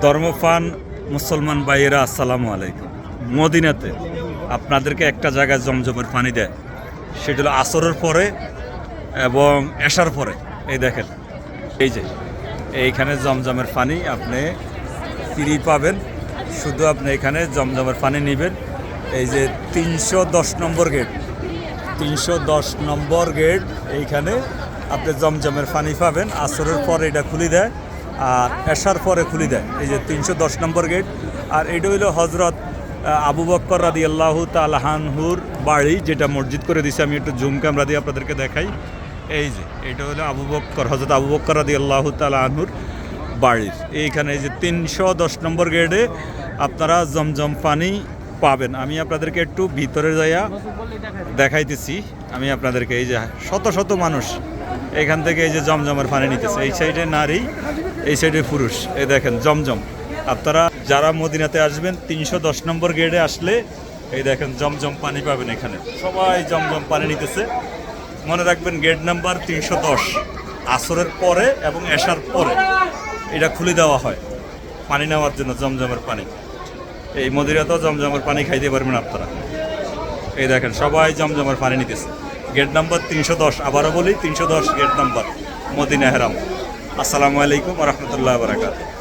ধর্মপ্রাণ মুসলমান ভাইয়েরা আসসালামু আলাইকুম। মদিনাতে আপনাদেরকে একটা জায়গায় জমজমের পানি দেয়, সেটা হলো আসরের পরে এবং এশার পরে। এই দেখেন, এই যে এইখানে জমজমের পানি আপনি ফ্রি পাবেন। শুধু আপনি এখানে জমজমের পানি নেবেন। এই যে 310 নম্বর গেট, 310 নম্বর গেট, এইখানে আপনি জমজমের পানি পাবেন। আসরের পরে এটা খুলে দেয় আর এশার পরে খুলে দেয়। এই যে 310 নম্বর গেট। আর এটা হইলো হজরত আবু বকর রাদিয়াল্লাহু তাআলা আনহুর বাড়ি, যেটা মসজিদ করে দিছে। আমি একটু জুম ক্যামেরা দিয়ে আপনাদেরকে দেখাই। এই যে এটা হলো আবু বকর, হজরত আবু বকর রাদিয়াল্লাহু তাআলা আনহুর বাড়ির এইখানে। এই যে 310 নম্বর গেটে আপনারা জমজম পানি পাবেন। আমি আপনাদেরকে একটু ভিতরে যাইয়া দেখাইতেছি। আমি আপনাদেরকে এই যে শত শত মানুষ এখান থেকে এই যে জমজমের পানি নিতেছে। এই সাইডে নারী, এই সাইডে পুরুষ। এই দেখেন জমজম। আপনারা যারা মদিনাতে আসবেন 310 নম্বর গেটে আসলে এই দেখেন জমজম পানি পাবেন। এখানে সবাই জমজম পানি নিতেছে। মনে রাখবেন গেট নাম্বার 310। আসরের পরে এবং এশার পরে এটা খুলে দেওয়া হয় পানি নেওয়ার জন্য, জমজমের পানি। এই মদিনাতেও জমজমের পানি খাইতে পারবেন আপনারা। এই দেখেন সবাই জমজমের পানি নিতেছে। গেট নাম্বার 310, আবারও বলি 310 গেট নাম্বার, মদিনা হেরাম। আসসালামু আলাইকুম ওয়া রাহমাতুল্লাহি ওয়া বারাকাতুহু।